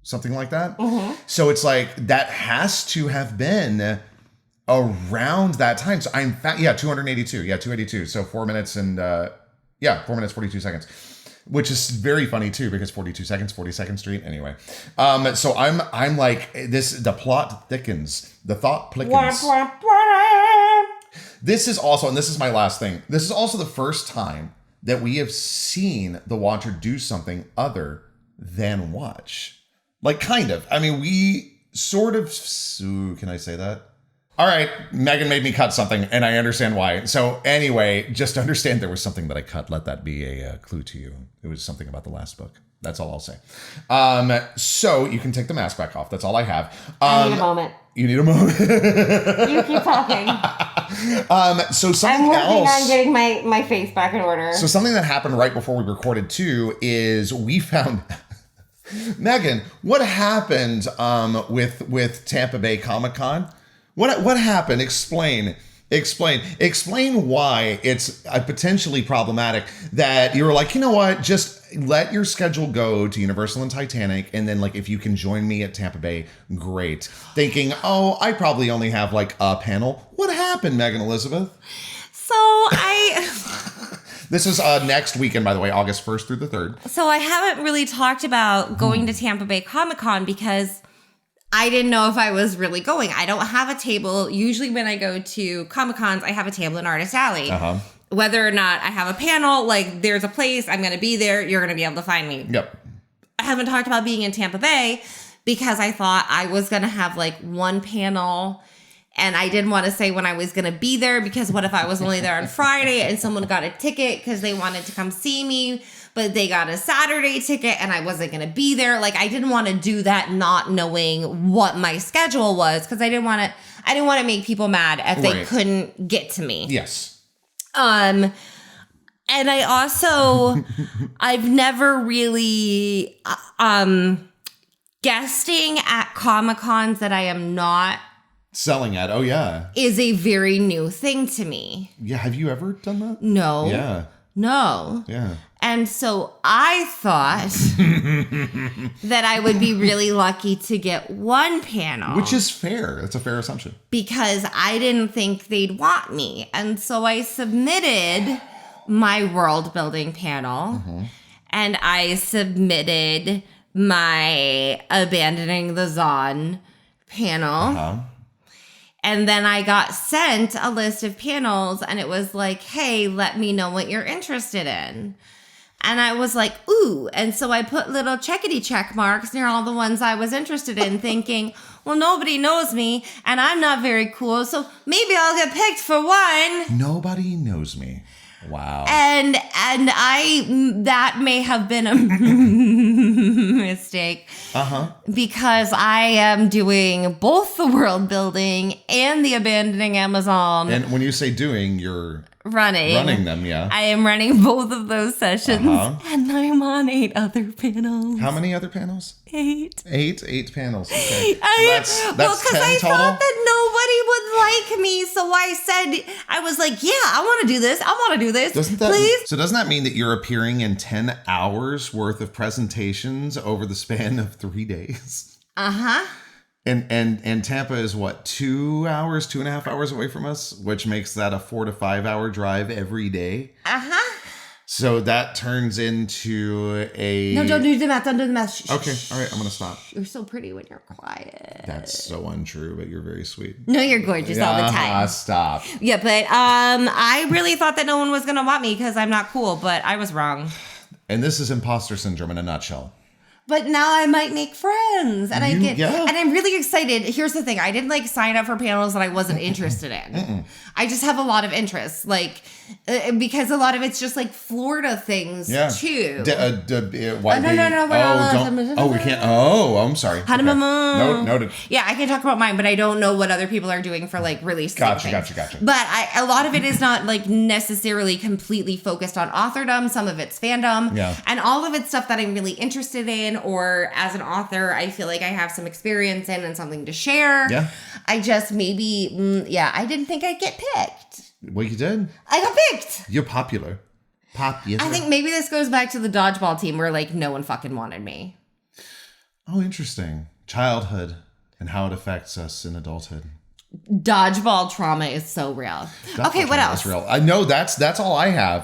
Something like that. Mm-hmm. So it's like, that has to have been around that time. So 282. Yeah, 282. So 4 minutes and 4 minutes, 42 seconds. Which is very funny too, because 42 seconds, 42nd Street. Anyway. So I'm like, the plot thickens. The thought plickens. This is also, and this is my last thing, this is also the first time that we have seen the Watcher do something other than watch. Like, kind of. I mean, we sort of... can I say that? All right, Megan made me cut something, and I understand why. So anyway, just understand there was something that I cut. Let that be a clue to you. It was something about the last book. That's all I'll say. So you can take the mask back off. That's all I have. I need a moment. You need a moment. You keep talking. So something I'm working else, on getting my face back in order. So something that happened right before we recorded too is we found... Megan, what happened with Tampa Bay Comic-Con? What happened? Explain why it's potentially problematic that you were like, you know what, just let your schedule go to Universal and Titanic, and then like if you can join me at Tampa Bay, great. Thinking, I probably only have like a panel. What happened, Megan Elizabeth? So I... This is next weekend, by the way, August 1st through the 3rd. So I haven't really talked about going to Tampa Bay Comic-Con because I didn't know if I was really going. I don't have a table. Usually when I go to Comic-Cons, I have a table in Artist Alley. Uh-huh. Whether or not I have a panel, like there's a place, I'm going to be there, you're going to be able to find me. Yep. I haven't talked about being in Tampa Bay because I thought I was going to have like one panel, and I didn't want to say when I was going to be there because what if I was only there on Friday and someone got a ticket because they wanted to come see me. but they got a Saturday ticket and I wasn't going to be there. Like, I didn't want to do that not knowing what my schedule was, because I didn't want to make people mad if they couldn't get to me. Yes. And I also, I've never really, guesting at Comic-Cons that I am not selling at. Oh, yeah. Is a very new thing to me. Yeah. Have you ever done that? No. Yeah. No. Yeah. And so I thought that I would be really lucky to get one panel. Which is fair. That's a fair assumption. Because I didn't think they'd want me. And so I submitted my world building panel. Mm-hmm. And I submitted my Abandoning the Zon panel. Uh-huh. And then I got sent a list of panels and it was like, hey, let me know what you're interested in. And I was like, ooh. And so I put little checkity check marks near all the ones I was interested in, thinking, well, nobody knows me and I'm not very cool, so maybe I'll get picked for one. Nobody knows me. Wow. And that may have been a mistake. Uh-huh. Because I am doing both the world building and the Abandoning Amazon. And when you say doing, you're running them, yeah. I am running both of those sessions. Uh-huh. And I'm on 8 other panels. How many other panels? 8. 8 panels. Okay. That's 10 because I thought that nobody would like me, so I said, I was like, yeah, I want to do this. I want to do this. Please. So doesn't that mean that you're appearing in 10 hours worth of presentations over the span of 3 days? Uh-huh. And Tampa is what, 2.5 hours away from us, which makes that a 4 to 5 hour drive every day. Uh-huh. So that turns into a... No, don't do the math. Don't do the math. Shh, okay. All right. I'm going to stop. You're so pretty when you're quiet. That's so untrue, but you're very sweet. No, you're gorgeous all the time. Stop. Yeah, but I really thought that no one was going to want me because I'm not cool, but I was wrong. And this is imposter syndrome in a nutshell. But now I might make friends, and and I'm really excited. Here's the thing: I didn't sign up for panels that I wasn't interested in. I just have a lot of interests, because a lot of it's just Florida things too. No, we can't. Oh, I'm sorry. Okay. Noted. Yeah, I can talk about mine, but I don't know what other people are doing for release. Gotcha. But a lot of it is not necessarily completely focused on authordom. Some of it's fandom, and all of it's stuff that I'm really interested in. Or as an author, I feel like I have some experience in and something to share. Yeah. I just I didn't think I'd get picked. Well, you did. I got picked. You're popular. I think maybe this goes back to the dodgeball team where no one fucking wanted me. Oh, interesting. Childhood and how it affects us in adulthood. Dodgeball trauma is so real. Okay, what else? Real. I know that's all I have.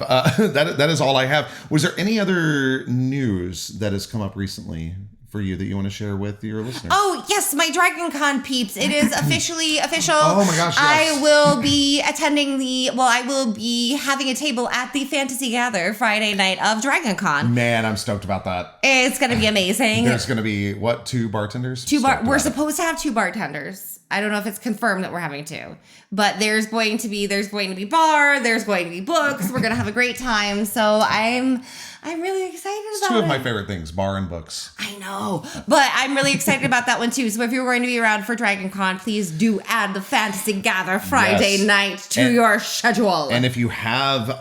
That is all I have. Was there any other news that has come up recently for you that you want to share with your listeners? Oh, yes, my DragonCon peeps. It is officially official. Oh my gosh, yes. I will be I will be having a table at the Fantasy Gather Friday night of DragonCon. Man, I'm stoked about that. It's going to be amazing. There's going to be, 2 bartenders? We're supposed to have 2 bartenders. I don't know if it's confirmed that we're having 2, but there's going to be bar, there's going to be books. We're going to have a great time. So I'm really excited about it. 2 of my favorite things, bar and books. I know, but I'm really excited about that one too. So if you're going to be around for DragonCon, please do add the Fantasy Gather Friday night to your schedule. And if you have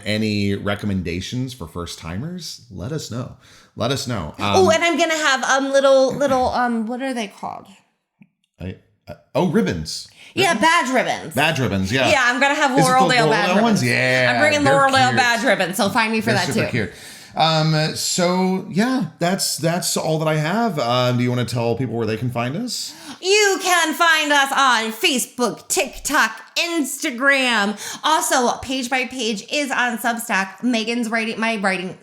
any recommendations for first timers, let us know. And I'm going to have little what are they called? Ribbons. Yeah, badge ribbons. Badge ribbons, yeah. Yeah, I'm going to have Laureldale badge ribbons. Ones? Yeah. I'm bringing Laureldale badge ribbons, so find me for that super too. Cute. So yeah, that's all that I have. Do you want to tell people where they can find us? You can find us on Facebook, TikTok, Instagram. Also, Page by Page is on Substack. Megan's writing, my writing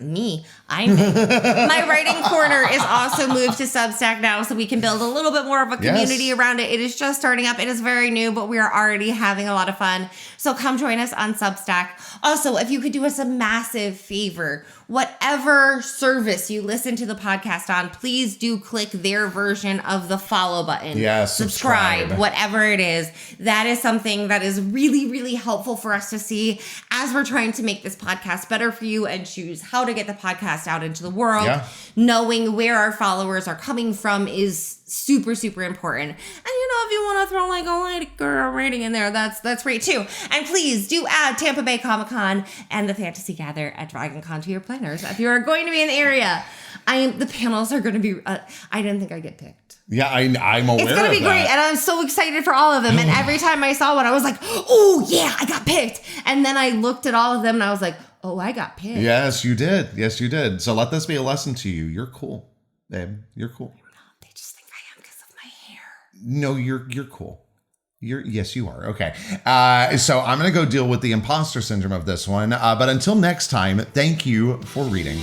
corner is also moved to Substack now, so we can build a little bit more of a community around it. It is just starting up. It is very new, but we are already having a lot of fun. So come join us on Substack. Also, if you could do us a massive favor, whatever service you listen to the podcast on, please do click their version of the follow button. Yeah, subscribe, whatever it is. That is something that that is really, really helpful for us to see as we're trying to make this podcast better for you and choose how to get the podcast out into the world. Yeah. Knowing where our followers are coming from is super, super important. And if you want to throw like a rating in there, that's great too. And please do add Tampa Bay Comic-Con and the Fantasy Gather at Dragon Con to your planners if you're going to be in the area. The panels are going to be, I didn't think I'd get picked. Yeah, I'm aware. It's going to be great, and I'm so excited for all of them. And every time I saw one, I was like, "Oh yeah, I got picked." And then I looked at all of them, and I was like, "Oh, I got picked." Yes, you did. Yes, you did. So let this be a lesson to you. You're cool, babe. You're cool. They just think I am because of my hair. No, you're cool. Yes, you are. Okay. So I'm going to go deal with the imposter syndrome of this one. But until next time, thank you for reading.